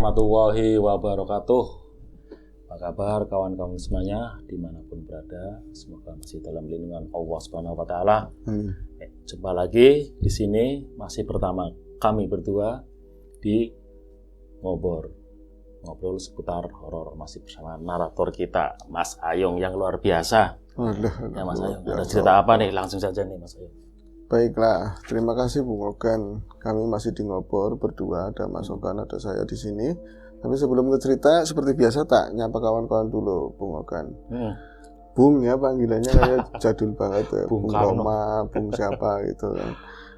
warahmatullahi wabarakatuh. Apa kabar kawan-kawan semuanya dimanapun berada? Semoga masih dalam lindungan Allah Subhanahu Wa Taala. Jumpa lagi di sini masih pertama kami berdua di ngobrol seputar horor, masih bersama narator kita Mas Ayung yang luar biasa. Ya Mas Ayung, ada cerita apa nih? Langsung saja nih Mas Ayung. Baiklah, terima kasih Bung Ogan. Kami masih di ngobrol berdua, ada Mas Ogan, ada saya di sini. Tapi sebelum ke cerita, seperti biasa tak nyapa kawan-kawan dulu, Bung Ogan. Bung ya panggilannya kayak jadul banget ya. Bung Roma, Bung siapa gitu kan.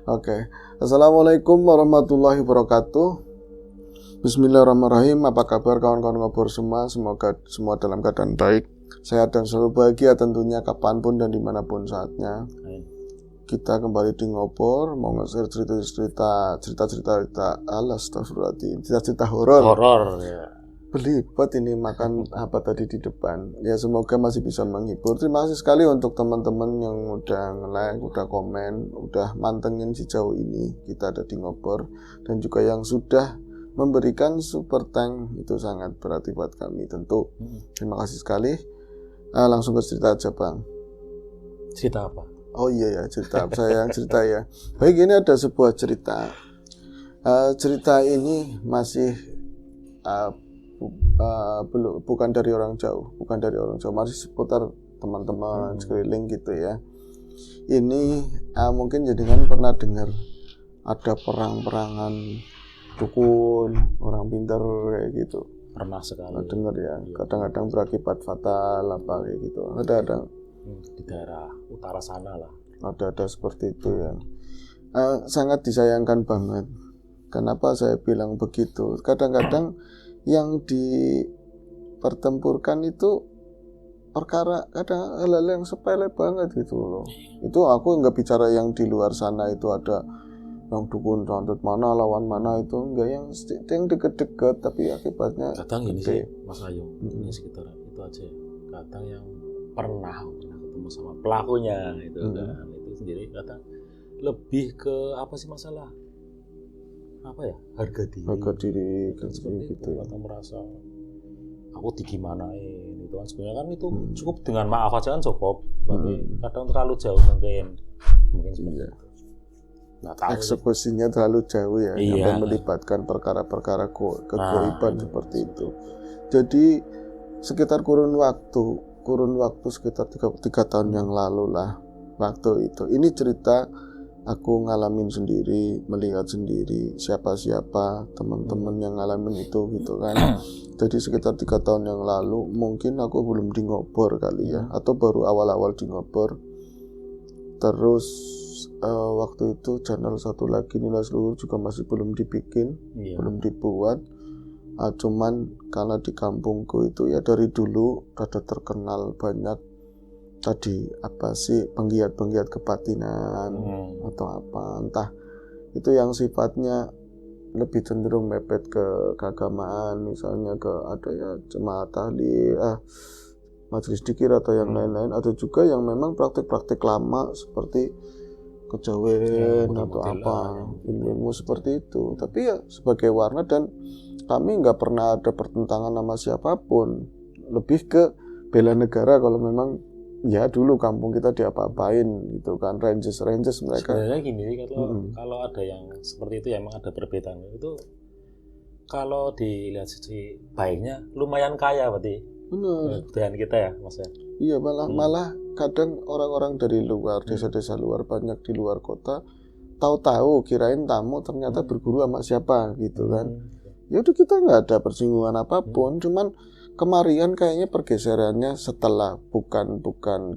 Oke. Assalamualaikum warahmatullahi wabarakatuh. Bismillahirrahmanirrahim. Apa kabar kawan-kawan ngobrol semua? Semoga semua dalam keadaan baik, sehat dan selalu bahagia tentunya kapanpun dan dimanapun saatnya. Kita kembali di ngobrol, mau nge-share cerita-cerita astagfirullahaladzim, cerita horor Ya. Belibet ini makan apa tadi di depan. Ya semoga masih bisa menghibur. Terima kasih sekali untuk teman-teman yang udah nge-like, udah komen, udah mantengin sejauh ini kita ada di ngobrol, dan juga yang sudah memberikan super thank, itu sangat berarti buat kami tentu. Terima kasih sekali. Langsung ke cerita aja Bang. Cerita apa? Oh iya ya, cerita saya yang cerita ya. Baik, ini ada sebuah cerita. Cerita ini masih bukan dari orang jauh, masih seputar teman-teman sekeliling gitu ya. Ini mungkin jenengan pernah dengar ada perang-perangan dukun, orang pintar kayak gitu. Pernah sekali. Dengar ya. Kadang-kadang berakibat fatal apa kayak gitu. Ada. Di daerah utara sana lah. Ada seperti itu ya. Sangat disayangkan banget. Kenapa saya bilang begitu? Kadang-kadang yang dipertempurkan itu perkara kadang hal-hal yang sepele banget gitu loh. Itu aku nggak bicara yang di luar sana itu ada yang dukun santet mana lawan mana, itu enggak, yang deket-deket tapi akibatnya kadang ini sih Mas Ayu, ini sekitar itu aja ya. Kadang yang pernah ketemu sama pelakunya itu kan, itu sendiri kadang lebih ke apa sih masalah apa ya, harga diri kan seperti gitu itu. Kadang merasa aku digimanain itu kan, sebenarnya kan itu cukup dengan maaf aja kan cukup, tapi kadang terlalu jauh mungkin seperti itu. Eksekusinya terlalu jauh ya, sampai melibatkan perkara-perkara kegoiban seperti itu. Jadi sekitar kurun waktu sekitar 3 tahun yang lalu lah waktu itu. Ini cerita aku ngalamin sendiri, melihat sendiri siapa teman-teman yang ngalamin itu gitu kan. Jadi sekitar 3 tahun yang lalu, mungkin aku belum di ngobor kali ya, atau baru awal-awal di ngobor. Terus waktu itu channel satu lagi Nilai Luhur juga masih belum dibikin, belum dibuat. Cuman karena di kampungku itu ya dari dulu rada terkenal banyak tadi apa sih penggiat kebatinan atau apa, entah itu yang sifatnya lebih cenderung mepet ke keagamaan, misalnya ke ada ya jemaah tahlil, majelis dzikir atau yang lain-lain. Ada juga yang memang praktik-praktik lama seperti kejawen atau apa, ilmu seperti itu. Tapi ya sebagai warna, dan kami nggak pernah ada pertentangan sama siapapun, lebih ke bela negara kalau memang ya dulu kampung kita diapa-apain gitu kan, ranges mereka. Sebenarnya gini, kalau ada yang seperti itu ya emang ada perbedaan itu. Kalau dilihat sisi baiknya lumayan kaya berarti. Benar. Budaya kita ya Mas ya. Iya, malah kadang orang-orang dari luar, desa-desa luar, banyak di luar kota, tahu-tahu kirain tamu ternyata berguru sama siapa gitu kan. Ya udah, kita nggak ada persinggungan apapun, cuman kemarian kayaknya pergeserannya setelah bukan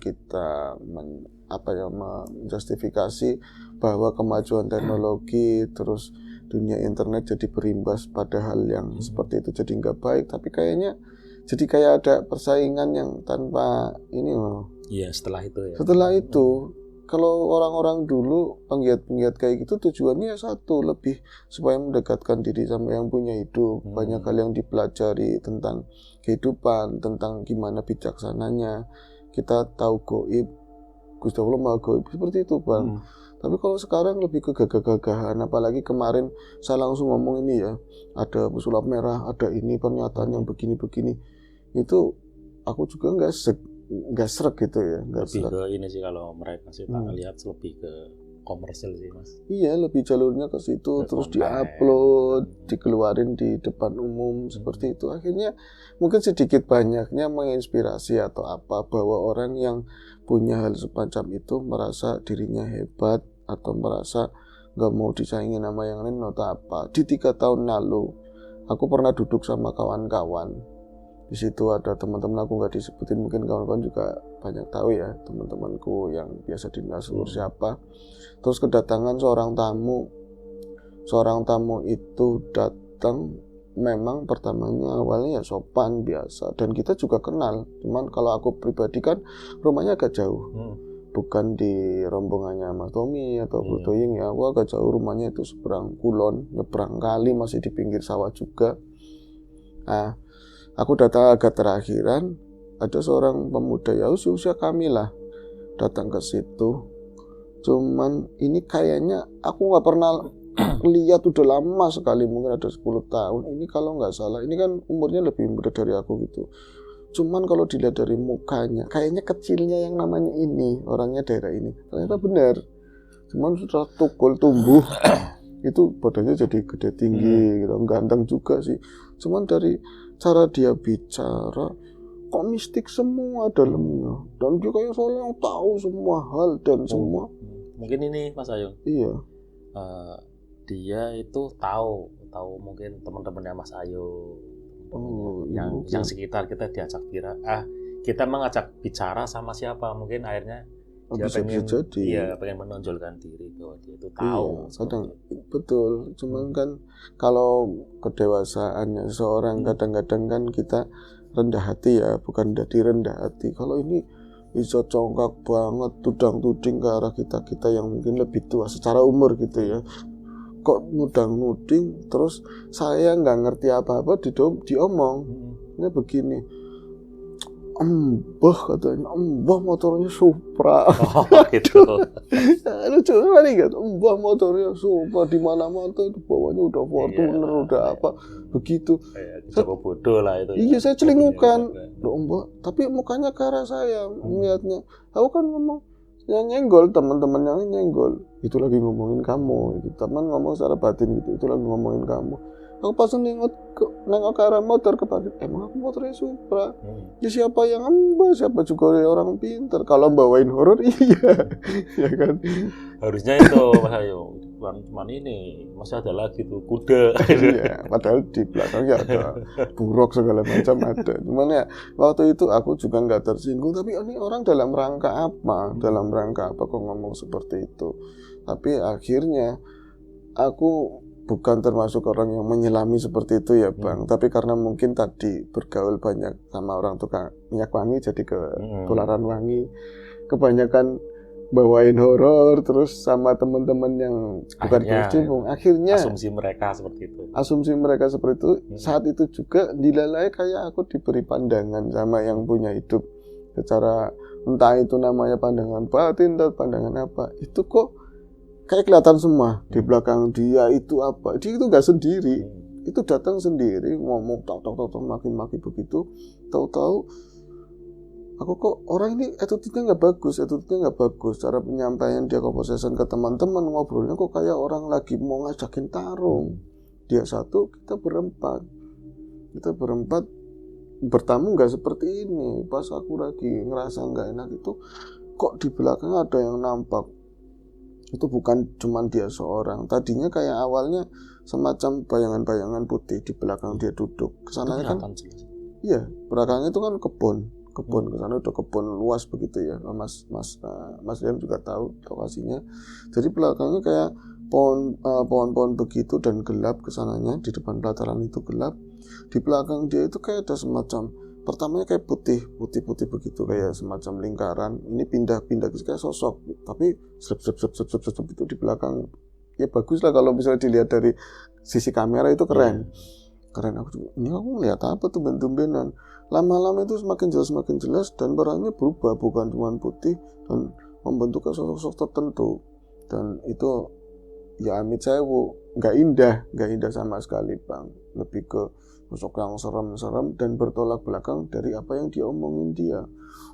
kita menjustifikasi bahwa kemajuan teknologi terus dunia internet jadi berimbas pada hal yang seperti itu, jadi nggak baik. Tapi kayaknya jadi kayak ada persaingan yang tanpa ini loh. Iya, setelah itu ya. Setelah itu, kalau orang-orang dulu penggiat-penggiat kayak gitu tujuannya satu, lebih supaya mendekatkan diri sama yang punya hidup. Banyak hal yang dipelajari tentang kehidupan, tentang gimana bijaksananya kita tahu goib, Gusti Allah Maha Goib, seperti itu Bang. Tapi kalau sekarang lebih ke gagah-gagahan, apalagi kemarin saya langsung ngomong ini ya, ada pesulap merah, ada ini pernyataan yang begini-begini, itu aku juga nggak srek gitu ya, nggak lebih srek. ke ini sih kalau mereka sih tak lihat lebih ke komersil sih Mas. Iya, lebih jalurnya ke situ, terus diupload, dikeluarin di depan umum seperti itu. Akhirnya mungkin sedikit banyaknya menginspirasi atau apa, bahwa orang yang punya hal semacam itu merasa dirinya hebat atau merasa nggak mau disaingin sama yang lain atau apa. Di 3 tahun lalu aku pernah duduk sama kawan-kawan. Di situ ada teman-teman aku nggak disebutin, mungkin kawan-kawan juga banyak tahu ya, teman-temanku yang biasa di Nasur siapa. Terus kedatangan seorang tamu itu datang, memang pertamanya awalnya ya sopan biasa dan kita juga kenal. Cuman kalau aku pribadi kan rumahnya agak jauh, bukan di rombongannya Mas Tommy atau Bro Toying ya. Aku agak jauh, rumahnya itu seberang kulon, nyebrang kali, masih di pinggir sawah juga. Nah, aku datang agak terakhiran, ada seorang pemuda ya usia kami lah datang ke situ. Cuman ini kayaknya aku nggak pernah lihat, udah lama sekali, mungkin ada 10 tahun. Ini kalau nggak salah, ini kan umurnya lebih muda dari aku gitu. Cuman kalau dilihat dari mukanya, kayaknya kecilnya yang namanya ini, orangnya daerah ini. Ternyata benar. Cuman sudah tukul tumbuh, itu badannya jadi gede tinggi, gitu. Ganteng juga sih. Cuman dari cara dia bicara, kok mistik semua dalamnya. Dan dia kayak soalnya tahu semua hal dan semua. Mungkin ini Mas Ayung. Iya. Dia itu tahu mungkin teman-temannya Mas Ayu, yang sekitar kita diajak kita mengajak bicara sama siapa, mungkin akhirnya dia pengen menonjolkan diri bahwa dia itu tahu. Iya, kadang betul. Cuman kan kalau kedewasaannya seseorang kadang-kadang kan kita rendah hati ya, bukan rendah hati. Kalau ini bisa congkak banget, tudang-tuding ke arah kita yang mungkin lebih tua secara umur gitu ya. Kok nudang-nuding, terus saya nggak ngerti apa-apa diomong. Ini begini, katanya, motornya Supra. Oh gitu. Lucu sekali kan, motornya Supra, di mana-mana itu bawahnya udah Fortuner, udah apa, begitu. Coba bodoh lah itu. Iya, saya celingukan, tapi mukanya ke arah saya, melihatnya. Aku kan ngomong, yang nyenggol, teman-teman yang nyenggol, itu lagi ngomongin kamu. Teman ngomong secara batin gitu, itu lagi ngomongin kamu. Aku pas nengok ke arah motor kepada, emang aku motornya Supra. Ya siapa yang siapa juga orang pintar. Kalau bawain horor iya, ya kan. Harusnya itu Mas Ayu, cuman ini masih ada lagi tuh kuda. Iya, padahal di belakangnya ada buruk segala macam ada. Cuman ya waktu itu aku juga nggak tersinggung. Tapi ini orang dalam rangka apa? Dalam rangka apa kok ngomong seperti itu? Tapi akhirnya aku bukan termasuk orang yang menyelami seperti itu ya Bang, tapi karena mungkin tadi bergaul banyak sama orang tukang minyak wangi, jadi ketularan wangi, kebanyakan bawain horor, terus sama teman-teman yang bukan bercimpung, akhirnya asumsi mereka seperti itu. Saat itu juga dilalai kayak aku diberi pandangan sama yang punya hidup secara entah itu namanya pandangan batin atau pandangan apa, itu kok kayak kelihatan semua di belakang dia itu apa. Dia itu nggak sendiri, itu datang sendiri ngomong tok maki-maki begitu. Tahu-tahu aku kok orang ini attitude-nya nggak bagus, cara penyampaian dia conversation ke teman-teman, ngobrolnya kok kayak orang lagi mau ngajakin tarung. Dia satu, kita berempat bertamu nggak seperti ini. Pas aku lagi ngerasa nggak enak itu, kok di belakang ada yang nampak. Itu bukan cuma dia seorang. Tadinya kayak awalnya semacam bayangan-bayangan putih di belakang dia duduk. Kesananya kan, iya, belakangnya itu kan kebun. Kesana udah kebun luas begitu ya. Mas Liam juga tahu lokasinya. Jadi belakangnya kayak pohon-pohon begitu dan gelap kesananya. Di depan pelataran itu gelap. Di belakang dia itu kayak ada semacam, pertamanya kayak putih begitu, kayak semacam lingkaran. Ini pindah-pindah kayak sosok, tapi sep itu di belakang. Ya bagus lah kalau misalnya dilihat dari sisi kamera itu keren. Aku juga, ini aku ngeliat apa tuh tumben-tumbenan. Lama-lama itu semakin jelas dan barangnya berubah, bukan cuma putih dan membentuk sosok tertentu. Dan itu ya amit sewu, nggak indah sama sekali Bang. Lebih ke sosok yang serem-serem dan bertolak belakang dari apa yang dia omongin dia.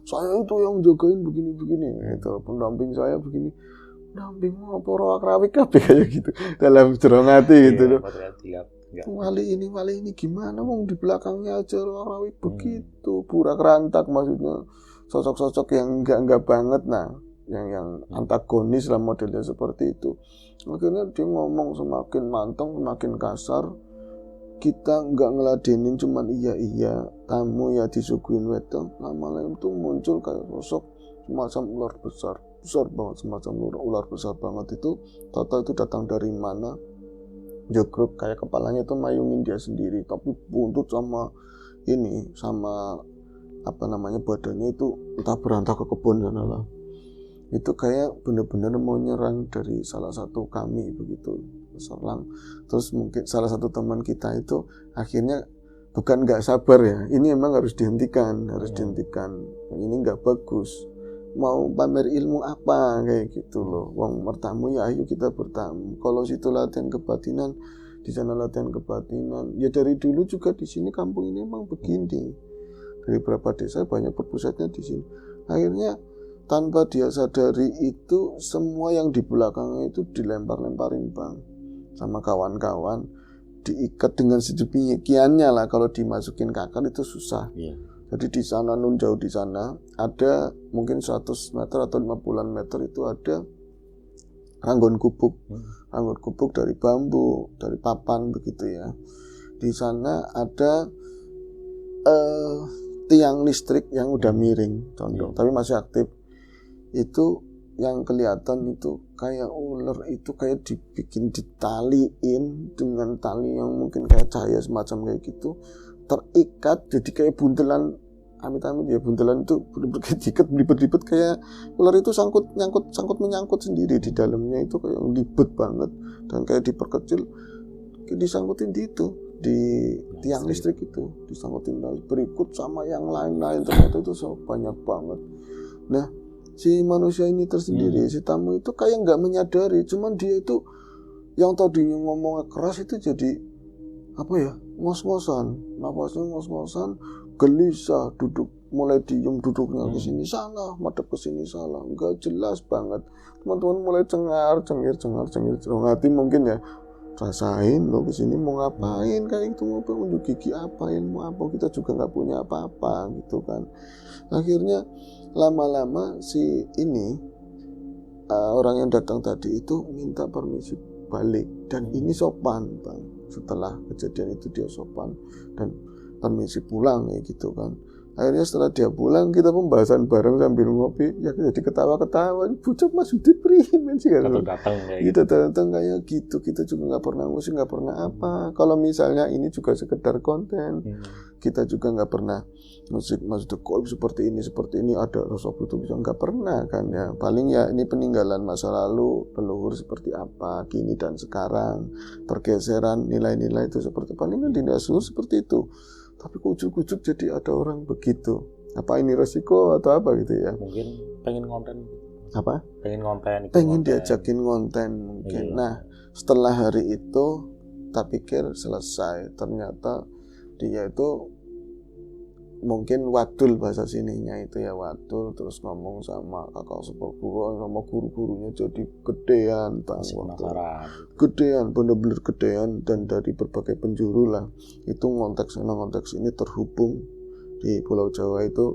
Saya itu yang jagain begini-begini, itu pendamping saya begini. Pendamping apa rawak-rawik kabeh kayak gitu. Dalam jerong hati gitu loh. Wali ini gimana wong di belakangnya aja rawak-rawik begitu, burak rantak maksudnya. Sosok-sosok yang enggak banget, nah yang antagonis lah modelnya seperti itu. Akhirnya dia ngomong semakin manteng, semakin kasar. Kita enggak ngeladenin cuman iya tamu ya disuguhin wedang, lama-lama itu muncul kayak sosok semacam ular besar banget, semacam ular besar banget itu. Tata itu datang dari mana? Jogrok kayak kepalanya itu mayungin dia sendiri, tapi buntut sama badannya itu entah berantah ke kebun sana lah. Itu kayak benar-benar mau nyerang dari salah satu kami begitu, serang. Terus mungkin salah satu teman kita itu akhirnya bukan nggak sabar ya, ini emang harus dihentikan. Ini nggak bagus. Mau pamer ilmu apa kayak gitu loh. Wong mertamu ya ayo kita bertamu. Kalau situ latihan kebatinan, di sana latihan kebatinan. Ya dari dulu juga di sini kampung ini emang begini. Dari beberapa desa banyak berpusatnya di sini. Akhirnya tanpa dia sadari itu semua yang di belakangnya itu dilempar-lemparin Bang sama kawan-kawan, diikat dengan sedemikiannya lah. Kalau dimasukin ke akar itu susah. Jadi di sana nun jauh di sana ada mungkin 100 meter atau 50 meter itu ada ranggon kubuk dari bambu, dari papan begitu ya. Di sana ada tiang listrik yang udah miring, condong, tapi masih aktif. Itu yang kelihatan itu kayak ular itu kayak dibikin ditaliin dengan tali yang mungkin kayak cahaya semacam kayak gitu, terikat jadi kayak buntelan, amit-amit ya, buntelan itu diikat belibet-libet kayak ular itu sangkut menyangkut sendiri di dalamnya, itu kayak libet banget dan kayak diperkecil, kayak disangkutin di tiang listrik itu, disangkutin berikut sama yang lain-lain, ternyata itu banyak banget. Nah si manusia ini tersendiri, si tamu itu kayak nggak menyadari, cuman dia itu yang tadinya ngomongnya keras itu jadi ngos-ngosan, napasnya ngos-ngosan, gelisah, duduk mulai diem duduknya ke sini sana, madep ke sini salah, nggak jelas banget. Teman-teman mulai cengir hati mungkin ya, rasain lo kesini mau ngapain kayak itu, mau unjuk gigi apain, mau apa, kita juga nggak punya apa-apa gitu kan. Akhirnya lama-lama si ini orang yang datang tadi itu minta permisi balik, dan ini sopan Bang. Setelah kejadian itu dia sopan dan permisi pulang ya gitu kan. Akhirnya setelah dia pulang, kita pembahasan bareng sambil ngopi, ya jadi ketawa-ketawa, bocah Mas Udit primen sih kan. Kita datang kayak gitu, kita juga nggak pernah ngusik, nggak pernah apa. Kalau misalnya ini juga sekedar konten, kita juga nggak pernah ngusik Mas Udit kok seperti ini ada rasa itu bisa, nggak pernah kan ya. Paling ya ini peninggalan masa lalu, leluhur seperti apa, kini dan sekarang, pergeseran nilai-nilai itu seperti, paling kan tidak seperti itu. Tapi ujuk-ujuk jadi ada orang begitu. Apa ini resiko atau apa gitu ya? Mungkin pengen konten. Apa? Pengen diajakin konten mungkin. Iya. Nah, setelah hari itu tak pikir selesai. Ternyata dia itu mungkin wadul bahasa sininya itu ya, wadul, terus ngomong sama kakak sepupu sama guru-gurunya jadi gedean gedean, bener-bener gedean, dan dari berbagai penjuru lah itu ngontek sana ngontek sini, terhubung di Pulau Jawa itu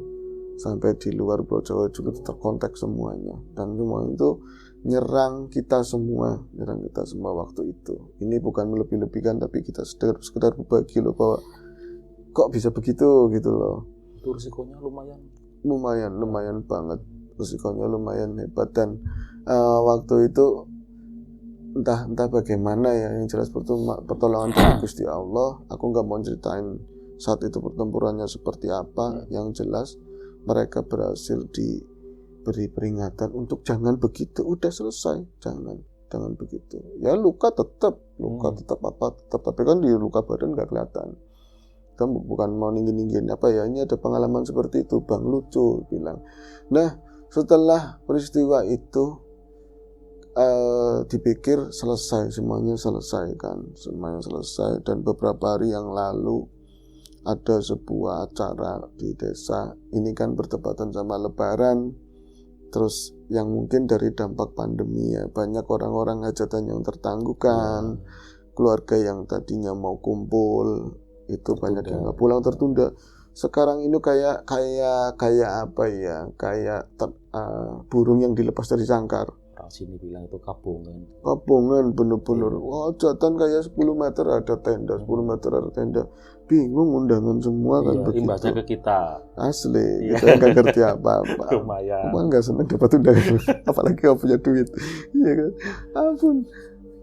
sampai di luar Pulau Jawa juga terkontak semuanya, dan semua itu nyerang kita semua waktu itu. Ini bukan melebih-lebihkan, tapi kita sekedar berbagi loh bahwa kok bisa begitu gitu loh. Itu risikonya lumayan banget, risikonya lumayan hebat. Dan waktu itu entah bagaimana ya, yang jelas pertolongan dari Gusti Allah. Aku nggak mau ceritain saat itu pertempurannya seperti apa. Yang jelas mereka berhasil diberi peringatan untuk jangan begitu, udah selesai, jangan begitu. Ya luka tetap tapi kan di luka badan nggak kelihatan. Kamu bukan mau ninggin apa ya, ini ada pengalaman seperti itu Bang, lucu bilang. Nah setelah peristiwa itu dipikir selesai, semuanya selesai kan, semuanya selesai. Dan beberapa hari yang lalu ada sebuah acara di desa, ini kan bertepatan sama Lebaran, terus yang mungkin dari dampak pandemi ya, banyak orang-orang hajatan yang tertangguhkan, keluarga yang tadinya mau kumpul itu tertunda. Banyak yang nggak pulang, tertunda. Sekarang ini kayak apa ya, kayak burung yang dilepas dari sangkar. Orang sini bilang itu kabungan. Kabungan bener-bener. Wah, hajatan kayak 10 meter ada tenda, 10 meter ada tenda. Bingung, undangan semua kan begitu. Imbasnya ke kita. Asli, kita nggak ngerti apa-apa. Lumayan. Apa nggak seneng dapat undangan, apalagi nggak punya duit, iya kan? Ampun.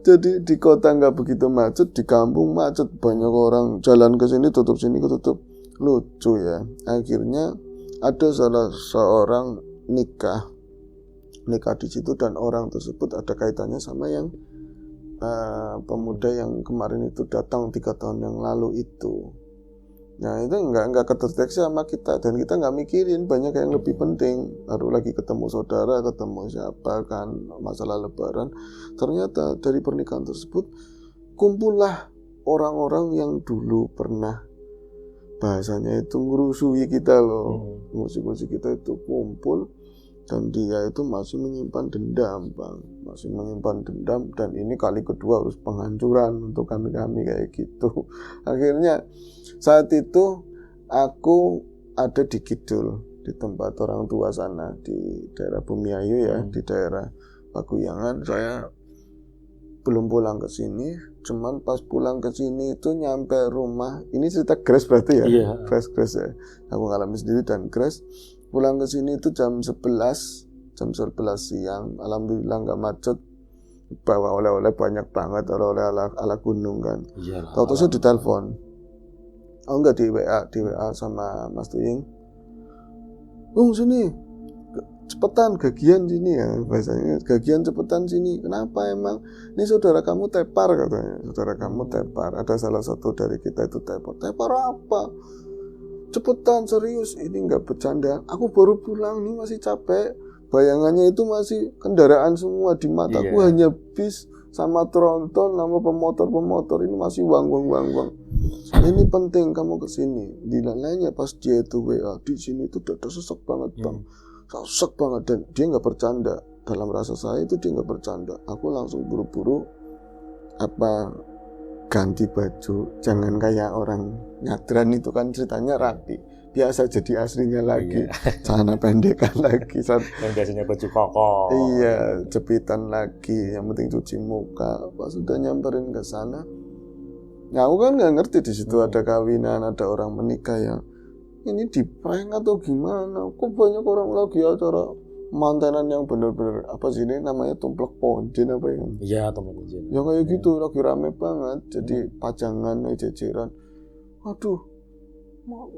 Jadi di kota nggak begitu macet, di kampung macet, banyak orang jalan ke sini tutup sini ketutup. Lucu ya. Akhirnya ada salah seorang nikah di situ, dan orang tersebut ada kaitannya sama yang pemuda yang kemarin itu datang 3 tahun yang lalu itu. Nah itu nggak keterdeteksi sama kita, dan kita nggak mikirin banyak yang lebih penting. Baru lagi ketemu saudara, ketemu siapa kan, masalah Lebaran. Ternyata dari pernikahan tersebut kumpullah orang-orang yang dulu pernah, bahasanya itu ngerusuhi kita loh, musik-musik kita itu kumpul. Dan dia itu masih menyimpan dendam, Bang. Masih menyimpan dendam, dan ini kali kedua harus penghancuran untuk kami-kami kayak gitu. Akhirnya saat itu aku ada di Kidul, di tempat orang tua sana, di daerah Bumiayu ya, di daerah Pakuyangan. Saya belum pulang ke sini, cuman pas pulang ke sini itu nyampe rumah, ini cerita crash berarti ya? Iya. Crash ya. Aku ngalami sendiri dan crash. Pulang ke sini itu jam 11 siang. Alhamdulillah nggak macet. Bawa oleh-oleh banyak banget, oleh-oleh ala gunung kan. Tahu-tahu saya ditelepon. Oh enggak, di WA sama Mas Tuying. Bung sini, cepetan gagian sini ya, bahasanya gagian cepetan sini. Kenapa emang? Ini saudara kamu tepar katanya. Saudara kamu tepar. Ada salah satu dari kita itu tepar. Tepar apa? Cepetan, serius, ini nggak bercanda. Aku baru pulang nih, masih capek. Bayangannya itu masih kendaraan semua di mataku, hanya bis sama tronton sama pemotor ini masih wang. Ini penting kamu kesini. Dilanya pas dia itu WA di sini itu dada sesek banget Bang, sesek banget, dan dia nggak bercanda. Dalam rasa saya itu dia nggak bercanda. Aku langsung buru-buru ganti baju, jangan kayak orang nyadran itu kan ceritanya rapi, biasa jadi aslinya lagi, celana pendekan lagi, yang biasanya baju koko, iya, jepitan lagi, yang penting cuci muka. Pas sudah nyamperin ke sana, nah aku kan nggak ngerti di situ ada kawinan, ada orang menikah yang ini di prank atau gimana? Kok banyak orang lagi acara mantenan yang bener-bener apa sih ini namanya, tumplek ponjen apa ya? Iya, tumplek ponjen. Ya kayak gitu, lagi rame banget. Jadi pajangan jejeran. Aduh,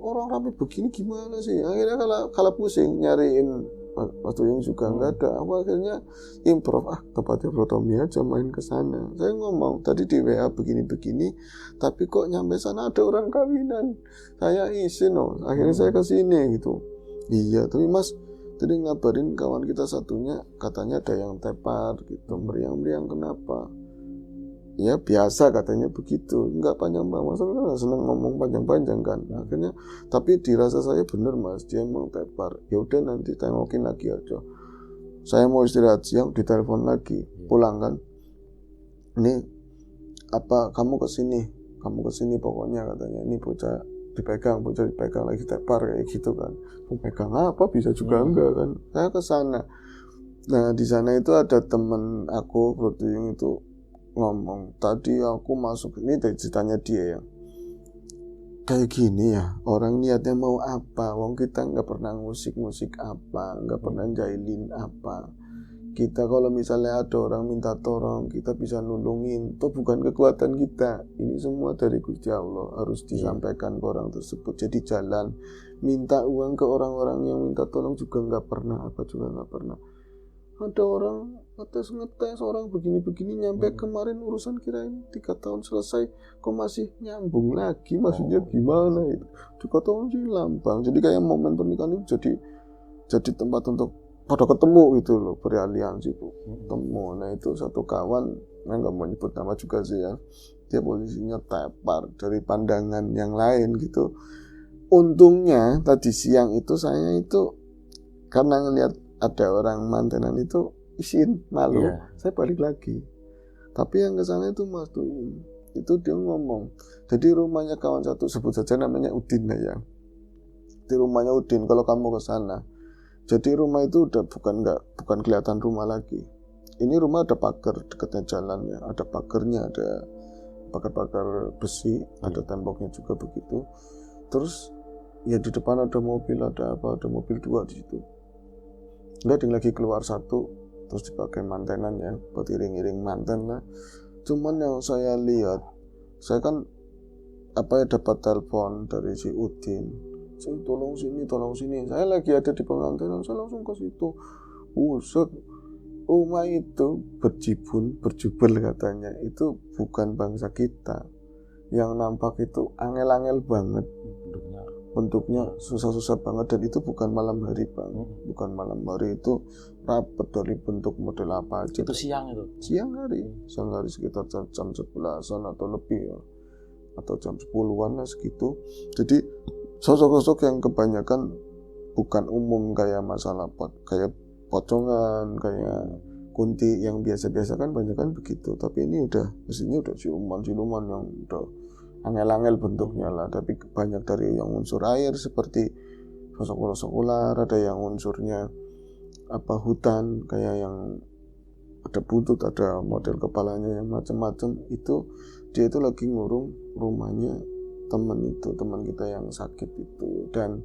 orang rame begini gimana sih? Akhirnya kalau pusing nyariin Mas Tuyung juga nggak ada. Aku akhirnya improv, tempatnya Protomi aja, main ke sana. Saya ngomong tadi di WA begini-begini, tapi kok nyampe sana ada orang kawinan. Saya izin akhirnya saya ke sini gitu. Iya, tapi Mas tadi ngabarin kawan kita satunya katanya ada yang tepar gitu, meriang-meriang kenapa? Ya biasa katanya begitu, nggak panjang-panjang. Mas kan nggak seneng ngomong panjang-panjang kan. Akhirnya, tapi dirasa saya bener Mas, dia mau tepar. Ya udah nanti tengokin lagi aja. Saya mau istirahat siang, ditelepon lagi, pulang kan. Ini kamu kesini pokoknya katanya. Ini bocah dipegang lagi tepar kayak gitu kan. Pegang apa bisa juga enggak kan. Saya ke sana. Nah, di sana itu ada temen aku, Bro Tuyung itu ngomong, tadi aku masuk ini dari ceritanya dia ya. Kayak gini ya, orang niatnya mau apa? Wong kita nggak pernah musik apa, nggak pernah jahilin apa. Kita kalau misalnya ada orang minta tolong, kita bisa nulungin. Itu bukan kekuatan kita. Ini semua dari Gusti Allah. Harus disampaikan ke orang tersebut. Jadi jalan. Minta uang ke orang-orang yang minta tolong juga nggak pernah. Ada orang ngetes orang begini-begini. Nyampe kemarin urusan kirain 3 tahun selesai. Kok masih nyambung lagi? Maksudnya gimana itu? 3 tahun sih lambang. Jadi kayak momen pernikahan itu jadi tempat untuk pada ketemu gitu loh, beraliansi ketemu. Nah itu satu kawan, nggak mau nyebut nama juga sih ya, dia posisinya tepar dari pandangan yang lain gitu. Untungnya tadi siang itu saya itu karena ngelihat ada orang mantenan itu izin malu, saya balik lagi. Tapi yang kesana itu Mas Tuying, itu dia ngomong, jadi rumahnya kawan satu, sebut saja namanya Udin ya. Di rumahnya Udin kalau kamu ke sana. Jadi rumah itu udah bukan kelihatan rumah lagi. Ini rumah ada pagar dekatnya jalannya, ada pagarnya, ada pagar-pagar besi, ada temboknya juga begitu. Terus ya di depan ada mobil, ada mobil 2 di situ. Enggak, ada yang lagi keluar satu, terus dipakai mantenan ya, buat iring-iring manten lah. Cuman yang saya lihat, saya kan dapat telepon dari si Udin, saya tolong sini. Saya lagi ada di pengantinan, saya langsung ke situ. Buset, rumah itu berjubel katanya. Itu bukan bangsa kita. Yang nampak itu angel-angel banget. Bentuknya susah-susah banget, dan itu bukan malam hari Bang. Bukan malam hari, itu rapet dari bentuk model apa aja. Itu siang itu? Siang hari sekitar jam 11-an atau lebih ya. Atau jam 10-an lah segitu. Jadi sosok-sosok yang kebanyakan bukan umum kayak masalah kayak pocongan, kayak kunti yang biasa-biasa kan banyak kan begitu. Tapi ini mesinnya udah siluman yang udah angel-angel bentuknya lah, tapi banyak dari yang unsur air seperti sosok ular, ada yang unsurnya hutan kayak yang ada buntut, ada model kepalanya yang macam-macam. Itu dia itu lagi ngurung rumahnya teman kita yang sakit itu, dan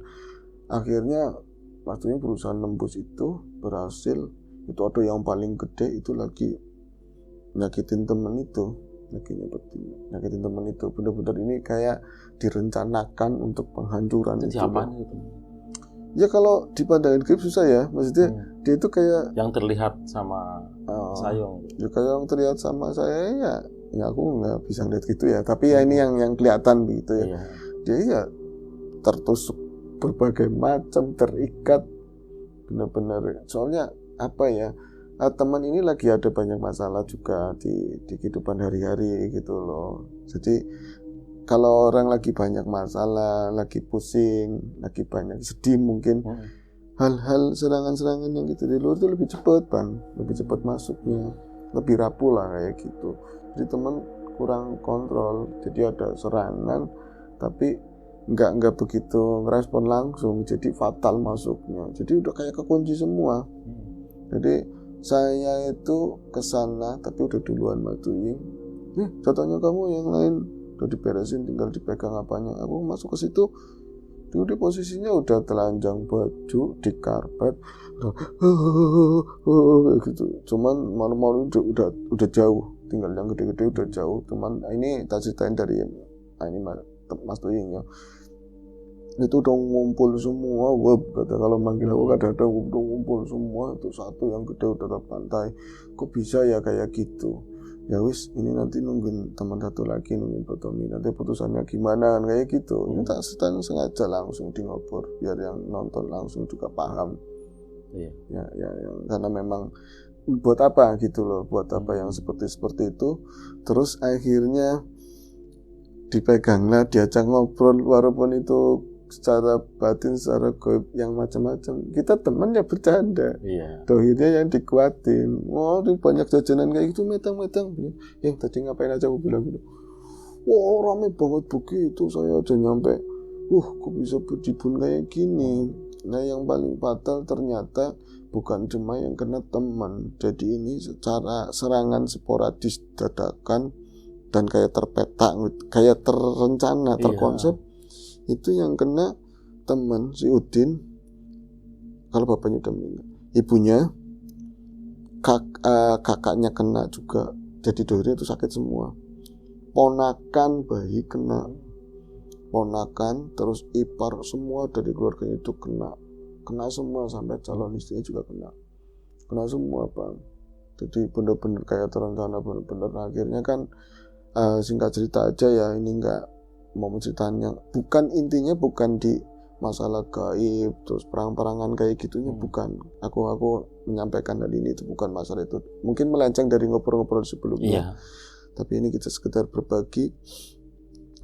akhirnya waktunya berusaha nembus itu, berhasil. Itu ada yang paling gede itu lagi nyakitin teman itu. Nyakitin teman itu benar-benar ini kayak direncanakan untuk penghancuran. Siapa itu? Ya kalau dipandangin grip susah ya, maksudnya dia itu kayak yang terlihat sama Sayong. Ya kayak yang terlihat sama saya ya aku nggak bisa ngeliat gitu ya. Tapi ya ini yang kelihatan begitu ya. Iya. Dia ya tertusuk berbagai macam, terikat benar-benar. Soalnya teman ini lagi ada banyak masalah juga di kehidupan hari-hari gitu loh. Jadi kalau orang lagi banyak masalah, lagi pusing, lagi banyak sedih mungkin, hal-hal serangan-serangan yang gitu di luar itu lebih cepat Bang, lebih cepat masuknya, lebih rapuh lah kayak gitu. Jadi teman kurang kontrol, jadi ada serangan tapi nggak begitu ngerespon langsung, jadi fatal masuknya. Jadi udah kayak kekunci semua. Jadi saya itu kesana tapi udah duluan Mas Tuying. Contohnya kamu yang lain udah diberesin, tinggal dipegang apanya. Aku masuk ke situ, di posisinya udah telanjang baju di karpet, gitu. Cuman malu-malu udah jauh, tinggal yang gede-gede udah jauh. Cuman ini tak ceritain dari ini Mas Tuying ya. Itu udah ngumpul semua, kata kalau manggil aku kadang-kadang udah ngumpul semua, itu satu yang gede udah ke pantai. Kok bisa ya kayak gitu? Ya wis, ini nanti nungguin teman satu lagi, nungguin Botomi, nanti putusannya gimana kayak gitu. Ini tak sengaja langsung di ngobrol biar yang nonton langsung juga paham. Ya, karena memang buat apa gitu loh, buat apa yang seperti itu. Terus akhirnya dipeganglah, diajak ngobrol, walaupun itu secara batin, secara goib yang macam-macam. Kita teman ya bercanda. Dohirnya yang dikuatin. Ini banyak jajanan kayak gitu, metang-metang. Yang tadi ngapain aja aku bilang gitu. Rame banget begitu. Saya aja nyampe, kok bisa berdibun kayak gini. Nah yang paling fatal ternyata bukan cuma yang kena teman. Jadi ini secara serangan sporadis dadakan dan kayak terpeta, kayak terencana, terkonsep. Itu yang kena teman si Udin. Kalau bapaknya udah meninggal, ibunya, kakaknya kena juga. Jadi dohirnya itu sakit semua. Ponakan bayi kena, ponakan terus ipar semua dari keluarganya itu kena semua, sampai calon istrinya juga kena semua Bang. Jadi benar-benar kayak terencana, benar-benar. Akhirnya kan singkat cerita aja ya, ini enggak mau ceritanya, bukan intinya bukan di masalah gaib terus perang-perangan kayak gitunya bukan. Aku menyampaikan hal ini itu bukan masalah itu. Mungkin melenceng dari ngobrol-ngobrol sebelumnya. Tapi ini kita sekedar berbagi.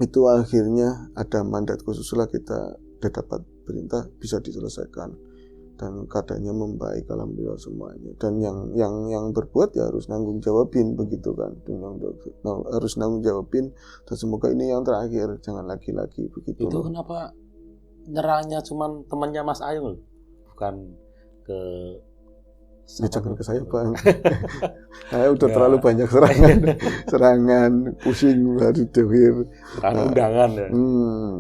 Itu akhirnya ada mandat khusus lah, kita udah dapat perintah bisa diselesaikan dan keadaannya membaik alhamdulillah semuanya. Dan yang berbuat ya harus nanggung jawabin begitu kan. Dan yang harus nanggung jawabin dan semoga ini yang terakhir, jangan lagi-lagi begitu. Itu kenapa nyerangnya cuman temannya Mas Ayung, bukan ke jangan ke saya Bang. Saya udah terlalu banyak serangan pusing baru dewir. Undangan ya.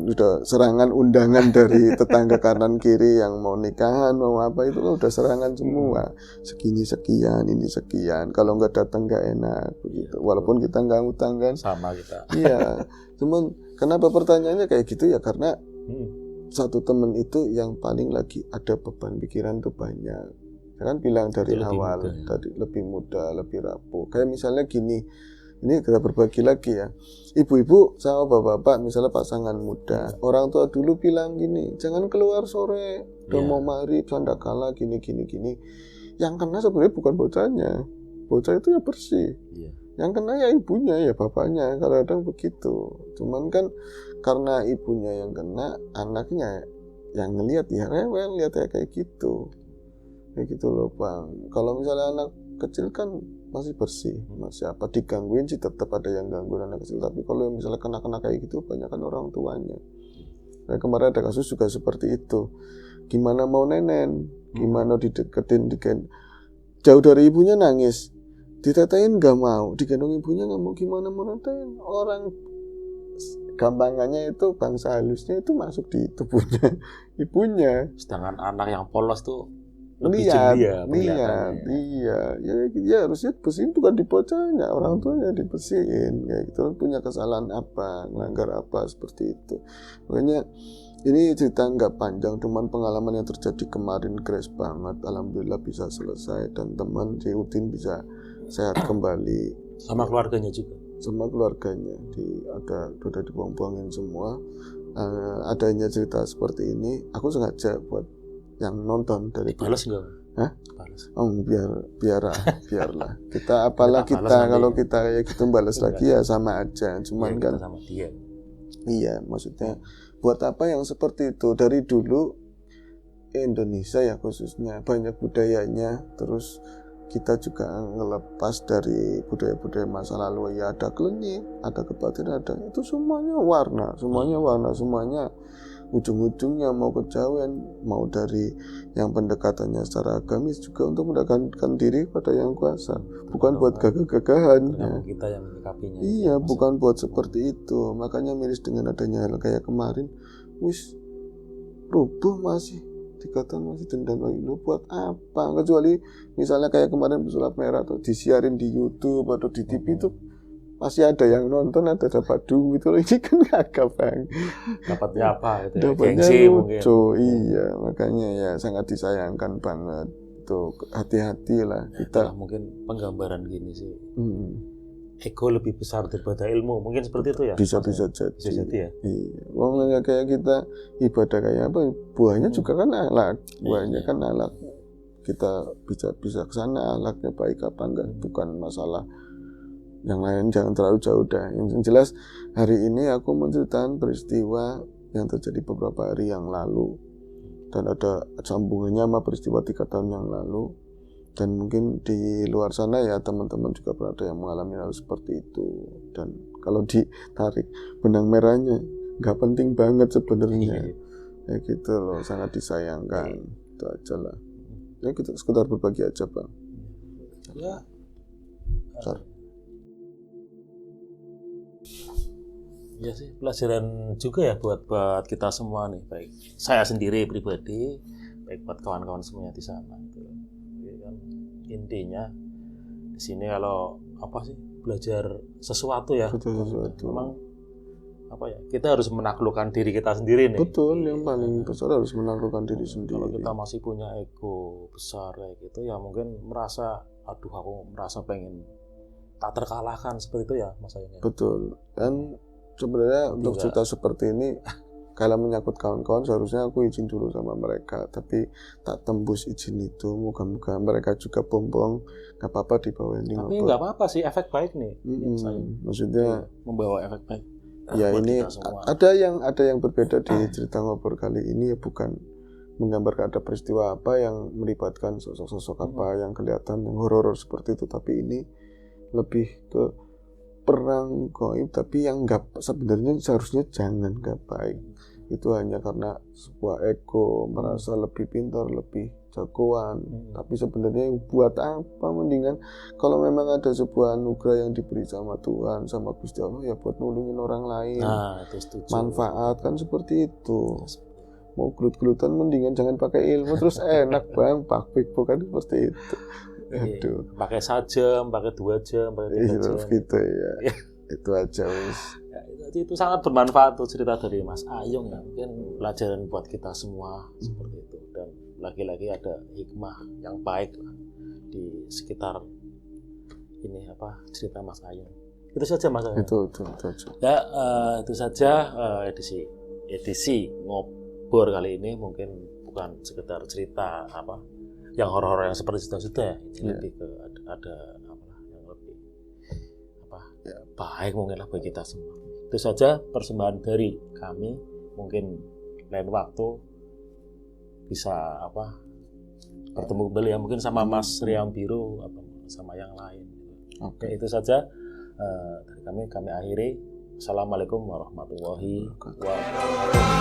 Udah serangan undangan dari tetangga kanan kiri yang mau nikahan mau apa itu kan udah serangan semua. Segini sekian, ini sekian. Kalau nggak datang nggak enak begitu. Walaupun kita nggak ngutang kan. Sama kita. Iya. Cuman kenapa pertanyaannya kayak gitu ya karena satu temen itu yang paling lagi ada beban pikiran tuh banyak. Saya kan bilang dari awal tadi lebih muda, lebih rapuh. Kayak misalnya gini, ini kita berbagi lagi ya. Ibu-ibu sama bapak-bapak misalnya pasangan muda, orang tua dulu bilang gini, jangan keluar sore, udah mau maghrib, sandakala gini. Yang kena sebenarnya bukan bocahnya, bocah itu ya bersih. Yang kena ya ibunya, ya bapaknya, kadang-kadang begitu. Cuman kan karena ibunya yang kena, anaknya yang ngelihat ya rewel, lihat ya kayak gitu. Kayak gitu loh Bang. Kalau misalnya anak kecil kan masih bersih, masih apa digangguin sih tetap ada yang gangguin anak kecil. Tapi kalau misalnya kena kayak gitu, banyak kan orang tuanya. Nah, kemarin ada kasus juga seperti itu. Gimana mau nenen, gimana dideketin, jauh dari ibunya nangis, ditetain nggak mau, digendong ibunya nggak mau, gimana mau netain orang. Gampangannya itu bangsa halusnya itu masuk di tubuhnya ibunya. Sedangkan anak yang polos tuh lihat, iya, ya harusnya bersihin bukan di bocahnya, orang tuanya dibersihin, kayak gitu. Punya kesalahan apa, melanggar apa seperti itu. Makanya ini cerita nggak panjang, cuman pengalaman yang terjadi kemarin crash banget. Alhamdulillah bisa selesai dan teman di Udin bisa sehat kembali. Sama keluarganya juga. Sama keluarganya, udah dibuang-buangin semua. Adanya cerita seperti ini, aku sengaja buat yang nonton dari balas enggak? Hah? Balas. Biarlah. Kita apalah kita kalau kita kayak gitu balas lagi ya sama aja. Cuman kan sama dia. Iya, maksudnya buat apa yang seperti itu dari dulu Indonesia ya khususnya banyak budayanya, terus kita juga ngelepas dari budaya-budaya masa lalu ya ada klinik, ada kebatinan, ada itu semuanya warna, semuanya ujung-ujungnya mau kejawen, mau dari yang pendekatannya secara agamis juga untuk mendekatkan diri pada yang kuasa, bukan buat gagah-gagahan. Ya. Kita yang menyikapinya. Iya, bukan buat seperti itu. Makanya miris dengan adanya hal kayak kemarin, rubuh masih dikatakan masih dendam lagi. Lu buat apa? Kecuali misalnya kayak kemarin pesulap merah tuh disiarin di YouTube atau di TV itu masih ada yang nonton, ada dapat duit itu. Ini kan kagak Bang. Dapatnya apa gitu ya? Dapatnya Gengsi lucu. Iya, makanya ya sangat disayangkan banget. Tuh hati-hati lah kita. Mungkin penggambaran gini sih. Ego lebih besar daripada ilmu, mungkin seperti itu ya? Bisa jadi ya. Iya. Wong kayak kita ibadah kayak apa? Buahnya juga kan akhlak. Buahnya kan akhlak. Kita bisa ke sana akhlaknya baik apa enggak, bukan masalah. Yang lain jangan terlalu jauh dah. Yang jelas hari ini aku menceritakan peristiwa yang terjadi beberapa hari yang lalu dan ada sambungannya sama peristiwa 3 tahun yang lalu. Dan mungkin di luar sana ya teman-teman juga pernah ada yang mengalami hal seperti itu. Dan kalau ditarik benang merahnya nggak penting banget sebenarnya. Ya gitu loh, sangat disayangkan. Itu aja lah. Ya kita sekedar berbagi aja Bang. Ya. Ya sih, pelajaran juga ya buat kita semua nih, baik saya sendiri pribadi, baik buat kawan-kawan semuanya di sana. Kan intinya di sini kalau apa sih belajar sesuatu ya. Sesuatu. Memang apa ya, kita harus menaklukkan diri kita sendiri nih. Betul, yang paling besar harus menaklukkan diri sendiri. Kalau kita masih punya ego besar kayak gitu ya mungkin merasa aku merasa pengen tak terkalahkan seperti itu ya Mas Ayun. Betul. Dan sebenarnya untuk cerita seperti ini Kalau menyangkut kawan-kawan seharusnya aku izin dulu sama mereka, tapi tak tembus izin itu. Moga-moga mereka juga bombong, nggak apa-apa dibawain di Tapi nggak apa-apa sih, efek baik nih. Maksudnya membawa efek baik. Ya ini ada yang berbeda di cerita ngobrol kali ini ya, bukan menggambarkan ada peristiwa apa yang melibatkan sosok-sosok apa yang kelihatan yang horor seperti itu, tapi ini lebih ke perang gaib tapi yang nggak, sebenarnya seharusnya jangan nggak baik. Itu hanya karena sebuah ego merasa lebih pintar, lebih jagoan. Tapi sebenarnya buat apa, mendingan kalau memang ada sebuah anugerah yang diberi sama Tuhan, sama Gusti Allah, ya buat nulungin orang lain. Itu manfaat kan seperti itu. Mau gelut-gelutan mendingan jangan pakai ilmu terus enak bang, pakpik bukan seperti itu. Aduh. Pakai 1 jam, pakai 2 jam, pakai 3 jam. Gitu ya. Itu aja wis. Ya, itu sangat bermanfaat tuh cerita dari Mas Ayung ya. Mungkin pelajaran buat kita semua seperti itu. Dan lagi-lagi ada hikmah yang baik lah di sekitar ini cerita Mas Ayung. Itu saja Mas Ayung. Itu aja. Ya, itu saja edisi ngobrol kali ini. Mungkin bukan sekedar cerita yang horor yang seperti sudah ini lebih ke ada yang lebih baik mungkin lah bagi kita semua. Itu saja persembahan dari kami. Mungkin lain waktu bisa bertemu kembali ya, mungkin sama Mas Riam Biru atau sama yang lain. Oke, itu saja dari kami akhiri. Assalamualaikum warahmatullahi wabarakatuh.